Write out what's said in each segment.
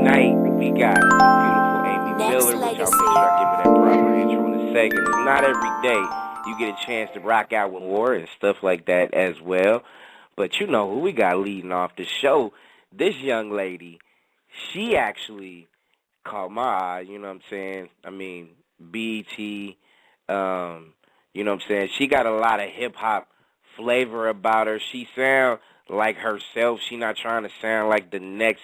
tonight we got beautiful Amy Miller, which I'll make sure I give her that proper intro in a second. It's not every day you get a chance to rock out with war and stuff like that as well. But you know who we got leading off the show. This young lady, she actually caught my eye, you know what I'm saying? I mean, BET, you know what I'm saying? She got a lot of hip-hop flavor about her. She sound like herself. She not trying to sound like the next,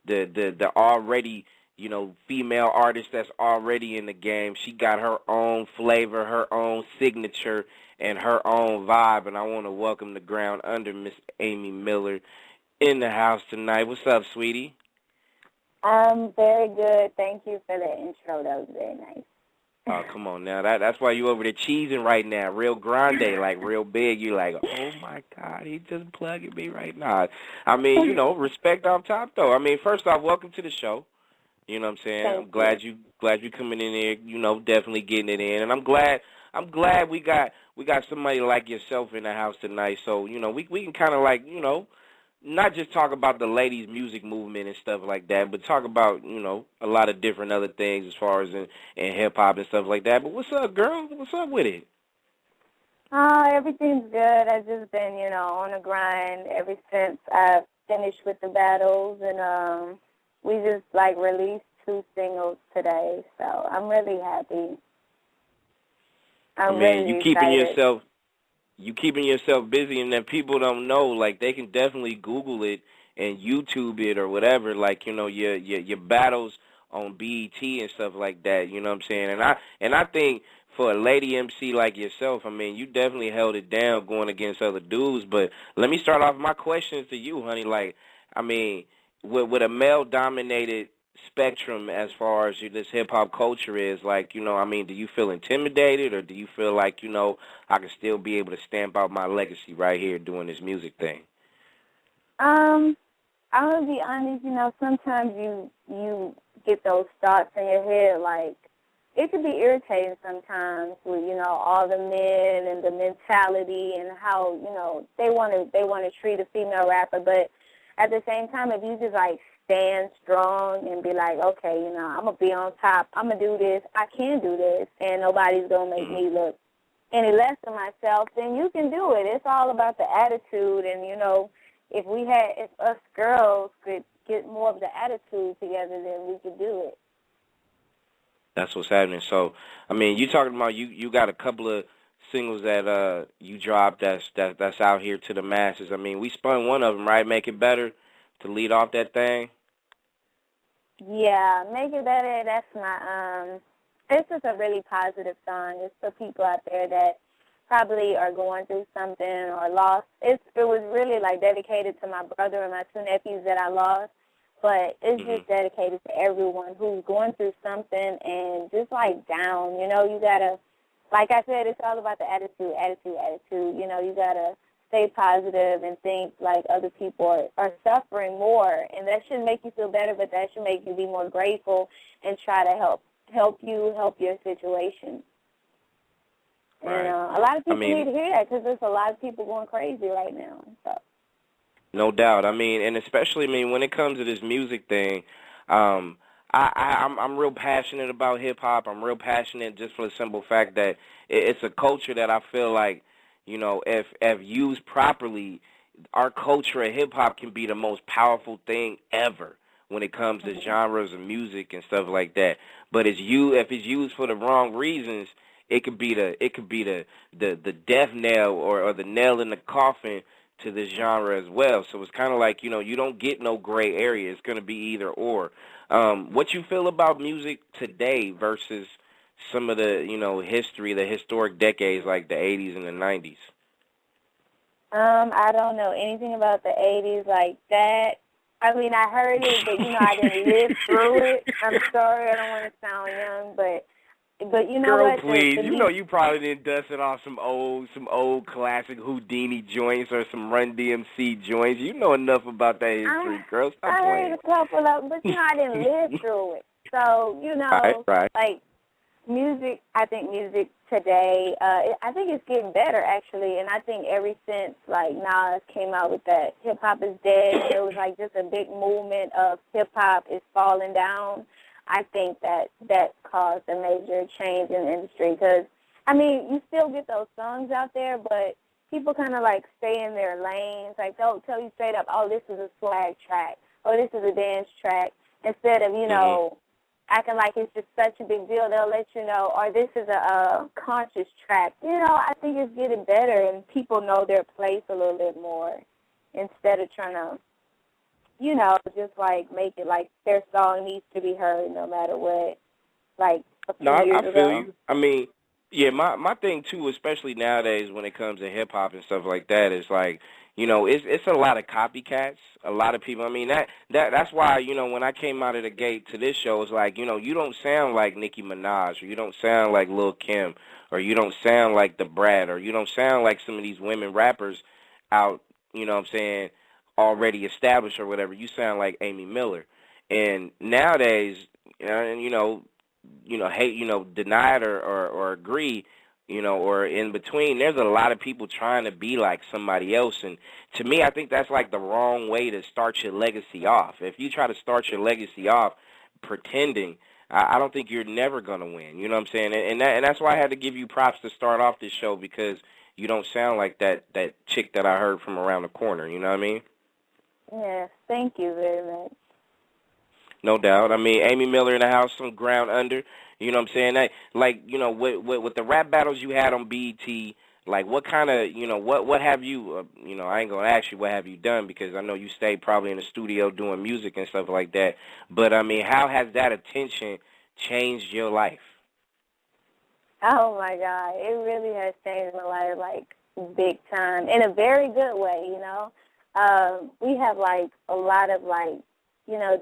the already, you know, female artist that's already in the game. She got her own flavor, her own signature, and her own vibe. And I want to welcome the ground under Miss Amy Miller in the house tonight. What's up, sweetie? I'm very good. Thank you for the intro. That was very nice. Oh, come on now. That's why you over there cheesing right now. Real grande, like real big. You like, oh, my God, he just plugging me right now. I mean, you know, respect off top, though. I mean, first off, welcome to the show. You know what I'm saying? Thank I'm glad you coming in here, you know, definitely getting it in. And I'm glad we got somebody like yourself in the house tonight. So, you know, we can kind of like, you know, not just talk about the ladies' music movement and stuff like that, but talk about, you know, a lot of different other things as far as in hip-hop and stuff like that. But what's up, girl? What's up with it? Everything's good. I've just been, you know, on the grind ever since I finished with the battles, and we just, like, released 2 singles today, so I'm really happy. I'm really excited. You keeping yourself busy, and then people don't know, like, they can definitely Google it and YouTube it or whatever, like, you know, your battles on BET and stuff like that, you know what I'm saying? And I think for a lady MC like yourself, I mean, you definitely held it down going against other dudes, but let me start off my questions to you, honey. Like, I mean, with a male-dominated spectrum as far as this hip-hop culture is, like, you know, I mean, do you feel intimidated, or do you feel like, you know, I can still be able to stamp out my legacy right here doing this music thing? I'm gonna be honest, you know, sometimes you get those thoughts in your head, like, it can be irritating sometimes with, you know, all the men and the mentality and how, you know, they wanna treat a female rapper, but at the same time, if you just, like, stand strong and be like, okay, you know, I'm going to be on top. I'm going to do this. I can do this, and nobody's going to make me look any less than myself, then you can do it. It's all about the attitude, and, you know, if us girls could get more of the attitude together, then we could do it. That's what's happening. So, I mean, you talking about you got a couple of singles that you dropped that's out here to the masses. I mean, we spun one of them, right? Make It Better, to lead off that thing. Yeah, Make It Better. That's my This is a really positive song. It's for people out there that probably are going through something or lost. It was really like dedicated to my brother and my 2 nephews that I lost. But it's just dedicated to everyone who's going through something and just like down. You know, you gotta. Like I said, it's all about the attitude. You know, you got to stay positive and think like other people are suffering more. And that shouldn't make you feel better, but that should make you be more grateful and try to help your situation. Right. And a lot of people need to hear that because there's a lot of people going crazy right now. So. No doubt. I mean, and especially, I mean, when it comes to this music thing, I'm real passionate about hip-hop. I'm real passionate just for the simple fact that it's a culture that I feel like, you know, if used properly, our culture of hip-hop can be the most powerful thing ever when it comes to genres of music and stuff like that. But if it's used for the wrong reasons, it could be the death nail or the nail in the coffin to this genre as well. So it's kind of like, you know, you don't get no gray area. It's going to be either or. What you feel about music today versus some of the, you know, the historic decades like the 80s and the 90s? I don't know anything about the 80s like that. I mean, I heard it, but, you know, I didn't live through it. I'm sorry, I don't want to sound young, but you know Girl, what? please. You know you probably didn't dust it off some old classic Houdini joints or some Run DMC joints. You know enough about that history, girl. Stop playing. I heard a couple of them, but, you know, I didn't live through it. So, you know, right. like, I think music today, I think it's getting better, actually, and I think ever since, like, Nas came out with that hip-hop is dead, it was, like, just a big movement of hip-hop is falling down. I think that caused a major change in the industry because, I mean, you still get those songs out there, but people kind of, like, stay in their lanes. Like, they'll tell you straight up, oh, this is a swag track, or this is a dance track, instead of, you know, acting like it's just such a big deal. They'll let you know, or this is a conscious track. You know, I think it's getting better, and people know their place a little bit more instead of trying to, you know, just, like, make it like their song needs to be heard no matter what, like a few years ago. I feel you. I mean, yeah, my thing, too, especially nowadays when it comes to hip-hop and stuff like that, is, like, you know, it's a lot of copycats, a lot of people. I mean, that's why, you know, when I came out of the gate to this show, it's like, you know, you don't sound like Nicki Minaj, or you don't sound like Lil Kim, or you don't sound like the Brat, or you don't sound like some of these women rappers out, you know what I'm saying, already established or whatever. You sound like Amy Miller. And nowadays, and hate, deny it or agree, or in between, there's a lot of people trying to be like somebody else. And to me, I think that's like the wrong way to start your legacy off. If you try to start your legacy off pretending, I don't think you're never going to win. You know what I'm saying? And that's why I had to give you props to start off this show, because you don't sound like that chick that I heard from around the corner. You know what I mean? Yes, thank you very much. No doubt. I mean, Amy Miller in the house, some ground under. You know what I'm saying? With the rap battles you had on BET, like what kind of, what have you, I ain't going to ask you what have you done, because I know you stayed probably in the studio doing music and stuff like that. But, I mean, how has that attention changed your life? Oh, my God. It really has changed my life, like, big time, in a very good way, We have, like, a lot of, like,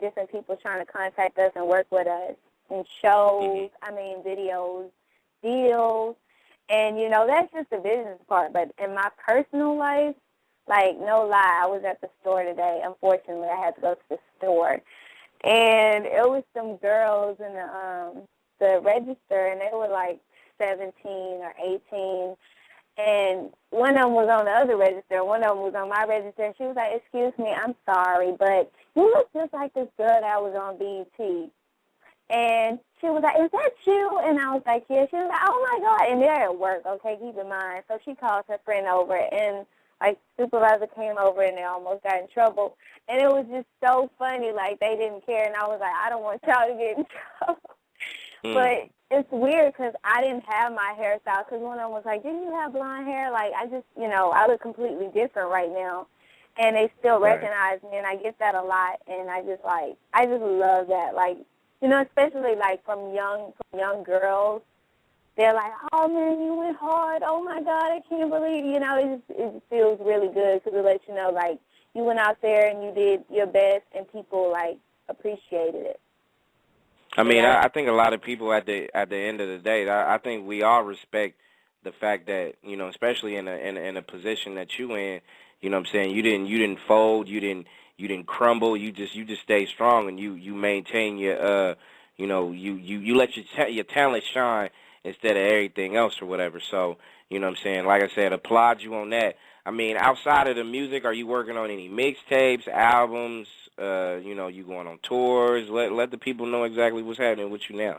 different people trying to contact us and work with us in shows, videos, deals. And, that's just the business part. But in my personal life, like, no lie, I was at the store today. Unfortunately, I had to go to the store. And it was some girls in the register, and they were, like, 17 or 18. And one of them was on the other register, one of them was on my register, and she was like, excuse me, I'm sorry, but you look just like this girl that was on BET. And she was like, is that you? And I was like, yeah. She was like, oh, my God. And they're at work, okay, keep in mind. So she called her friend over, and, like, supervisor came over, and they almost got in trouble. And it was just so funny, like, they didn't care. And I was like, I don't want y'all to get in trouble. But it's weird because I didn't have my hairstyle, because one of them was like, didn't you have blonde hair? Like, I just, I look completely different right now. And they still recognize me, and I get that a lot. And I just love that. Like, especially, like, from young girls, they're like, oh, man, you went hard. Oh, my God, I can't believe, it just feels really good because it lets you know, like, you went out there and you did your best, and people, like, appreciated it. I mean, I think a lot of people at the end of the day, I think we all respect the fact that, especially in a position that you in, you know what I'm saying, you didn't fold, you didn't crumble, you just stay strong, and you maintain your you let your talent shine instead of everything else or whatever. So, you know what I'm saying, like I said, applaud you on that. I mean, outside of the music, are you working on any mixtapes, albums? You going on tours? Let the people know exactly what's happening with you now.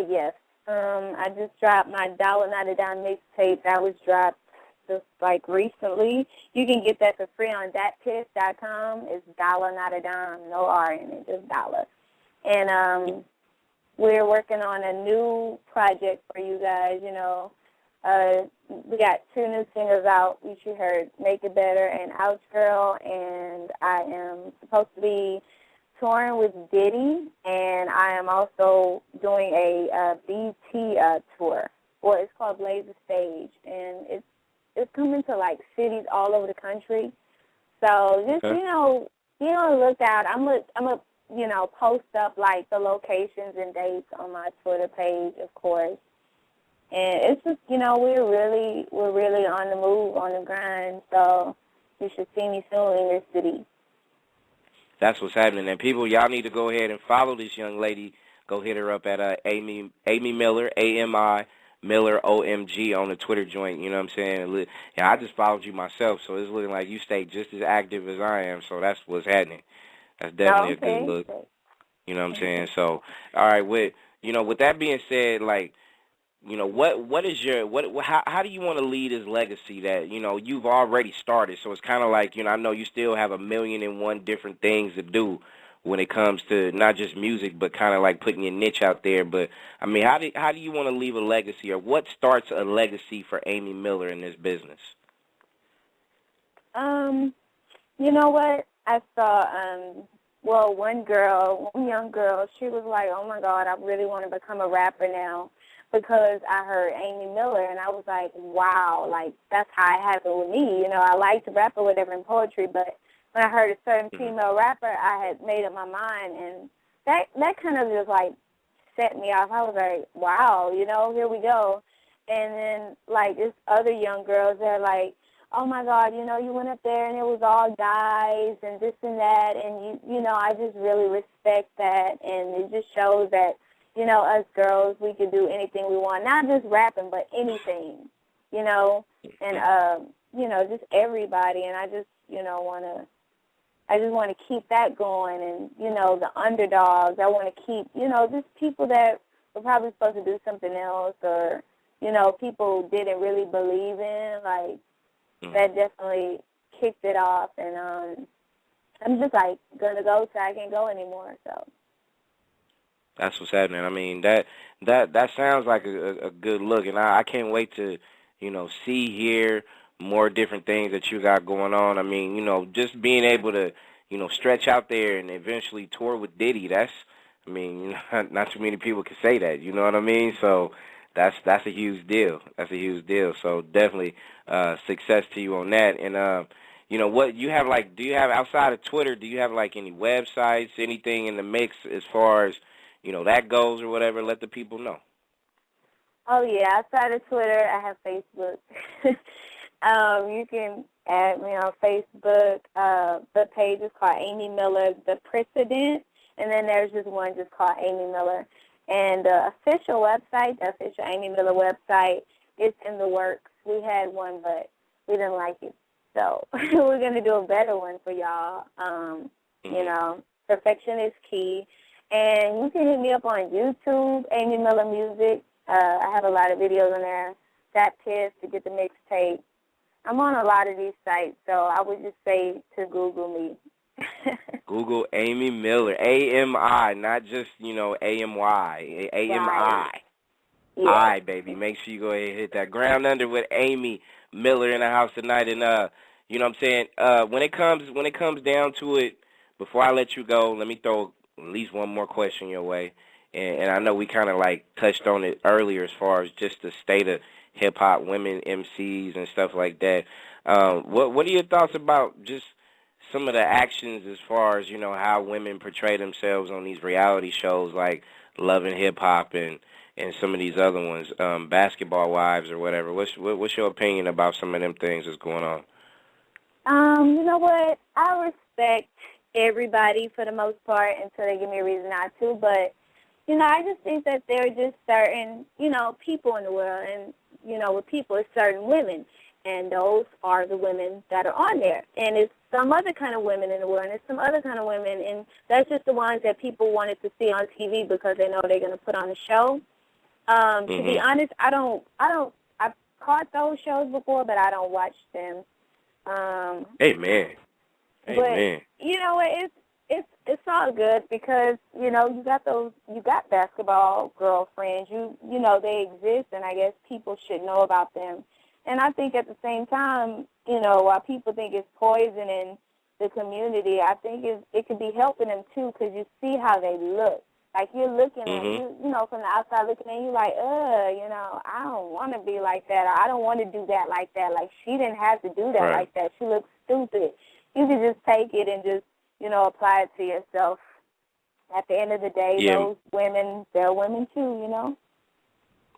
Yes. I just dropped my Dollar Not a Dime mixtape. That was dropped just, like, recently. You can get that for free on datpiff.com. It's Dollar Not a Dime, no R in it, just dollar. And we're working on a new project for you guys, We got 2 new singles out. You heard Make It Better and Ouch Girl, and I am supposed to be touring with Diddy, and I am also doing a BT tour. Well, it's called Blaze the Stage, and it's coming to, like, cities all over the country. So just, be on the lookout. I'm gonna post up, like, the locations and dates on my Twitter page, of course. And it's just, we're really on the move, on the grind, so you should see me soon in your city. That's what's happening. And people, y'all need to go ahead and follow this young lady, go hit her up at Amy Miller, AMI Miller OMG on the Twitter joint. You know what I'm saying? Yeah, I just followed you myself, so it's looking like you stay just as active as I am. So that's what's happening. That's definitely a good look. You know what I'm saying? So, all right, with that being said, like, what is your how do you want to lead this legacy that you've already started? So it's kind of like I know you still have a million and one different things to do when it comes to not just music, but kind of like putting your niche out there. But I mean, how do you want to leave a legacy, or what starts a legacy for Amy Miller in this business? You know what? I saw one young girl, she was like, "Oh my God, I really want to become a rapper now," because I heard Amy Miller, and I was like, wow, like, that's how it happened with me. I like to rap or whatever in poetry, but when I heard a certain female rapper, I had made up my mind, and that kind of just, like, set me off. I was like, wow, here we go. And then, like, this other young girls, they're like, oh, my God, you went up there and it was all guys and this and that, and, I just really respect that, and it just shows that, us girls, we can do anything we want, not just rapping, but anything, and, just everybody, and I just, want to keep that going, and, the underdogs, I want to keep, just people that were probably supposed to do something else, or, people didn't really believe in, like, that definitely kicked it off, and I'm just, like, going to go so I can't go anymore, so. That's what's happening. I mean, that sounds like a good look, and I can't wait to, see, hear more different things that you got going on. I mean, just being able to, stretch out there and eventually tour with Diddy, I mean, not too many people can say that, you know what I mean? So that's a huge deal. That's a huge deal. So definitely success to you on that. And, what you have, like, do you have outside of Twitter, do you have, like, any websites, anything in the mix as far as, that goes or whatever? Let the people know. Oh, yeah. Outside of Twitter, I have Facebook. You can add me on Facebook. The page is called Amy Miller, The Precedent, and then there's just one just called Amy Miller. And the official website, the official Amy Miller website, is in the works. We had one, but we didn't like it. So we're going to do a better one for y'all. Perfection is key. And you can hit me up on YouTube, Amy Miller Music. I have a lot of videos on there. That Piss to get the mixtape. I'm on a lot of these sites, so I would just say to Google me. Google Amy Miller, AMI, not just, AMY, AMI. Right. Yeah. All right, baby. Make sure you go ahead and hit that. Ground Under with Amy Miller in the house tonight. And, you know what I'm saying, when it comes down to it, before I let you go, let me throw at least one more question your way. And I know we kind of, like, touched on it earlier as far as just the state of hip-hop, women MCs and stuff like that. What are your thoughts about just some of the actions as far as, how women portray themselves on these reality shows like Love and Hip Hop and some of these other ones, Basketball Wives or whatever? What's your opinion about some of them things that's going on? You know what? I respect everybody for the most part until they give me a reason not to, but I just think that there are just certain, people in the world, and, with people, it's certain women, and those are the women that are on there. And it's some other kind of women in the world, and it's some other kind of women, and that's just the ones that people wanted to see on TV because they know they're going to put on a show. To be honest, I've caught those shows before, but I don't watch them. Amen. But, it's all good because, you got basketball girlfriends, they exist, and I guess people should know about them. And I think at the same time, while people think it's poisoning the community, I think it could be helping them too because you see how they look. Like you're looking at, from the outside looking at you like, I don't want to be like that, or I don't want to do that like that. Like she didn't have to do that like that. She looks stupid. You could just take it and just, apply it to yourself. At the end of the day, those women, they're women too,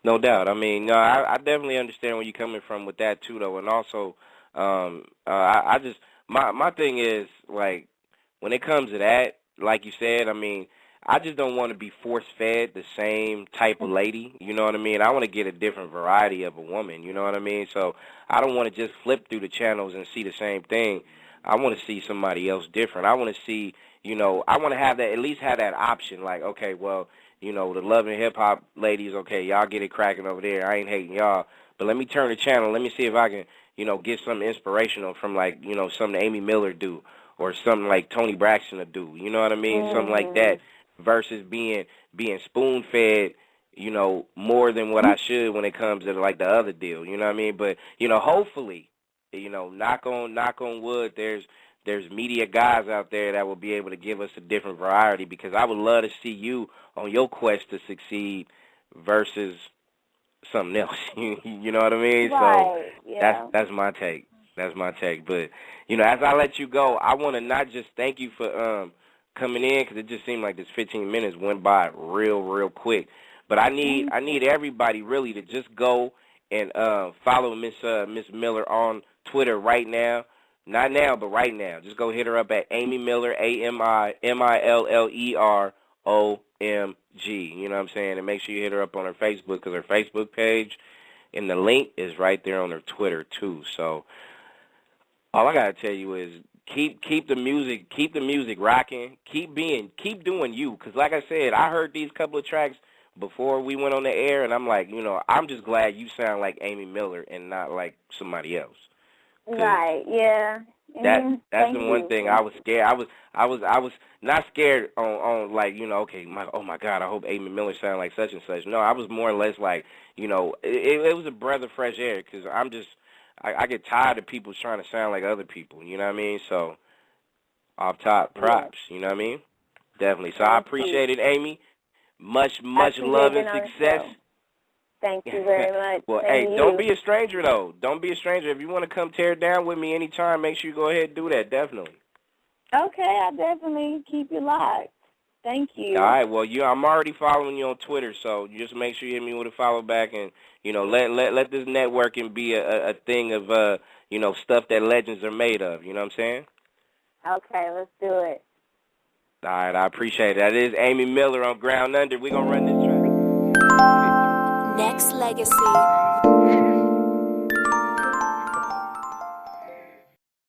No doubt. I mean, no, I definitely understand where you're coming from with that too, though. And also, I just my thing is like when it comes to that, like you said, I mean, I just don't want to be force-fed the same type of lady, you know what I mean? I want to get a different variety of a woman, you know what I mean? So I don't want to just flip through the channels and see the same thing. I want to see somebody else different. I want to see, you know, I want to have that, at least have that option, like, okay, well, you know, the love and hip-hop ladies, okay, y'all get it cracking over there. I ain't hating y'all. But let me turn the channel. Let me see if I can, you know, get something inspirational from, like, you know, something Amy Miller do or something like Tony Braxton will do. You know what I mean? Something like that versus being spoon-fed, you know, more than what I should when it comes to, like, the other deal. You know what I mean? But, you know, hopefully, you know, knock on wood, there's media guys out there that will be able to give us a different variety, because I would love to see you on your quest to succeed versus something else. You know what I mean? Right. So Yeah. that's my take. That's my take. But, you know, as I let you go, I want to not just thank you for coming in, because it just seemed like this 15 minutes went by real quick. But I need everybody really to just go and follow Miss Miller on Twitter right now. Not now, but right now. Just go hit her up at Amy Miller, AMIMILLEROMG. You know what I'm saying? And make sure you hit her up on her Facebook, because her Facebook page and the link is right there on her Twitter too. So all I gotta tell you is keep the music rocking. Keep doing you. Because like I said, I heard these couple of tracks before we went on the air, and I'm like, you know, I'm just glad you sound like Amy Miller and not like somebody else. Right. Yeah. That's the one thing I was scared. I was not scared on like, you know, okay, oh my God, I hope Amy Miller sound like such and such. No, I was more or less like, you know, it was a breath of fresh air, because I get tired of people trying to sound like other people. You know what I mean? So off top, props. You know what I mean? Definitely. So I appreciate it, Amy. Much love and success. Thank you very much. Well, hey, don't be a stranger, though. Don't be a stranger. If you want to come tear it down with me anytime, make sure you go ahead and do that, definitely. Okay, I'll definitely keep you locked. Thank you. All right, well, I'm already following you on Twitter, so just make sure you hit me with a follow back, and, you know, let this networking be a thing of, you know, stuff that legends are made of. You know what I'm saying? Okay, let's do it. All right, I appreciate it. That is Amy Miller on Ground Under. We're going to run this track. Nexxlegacy.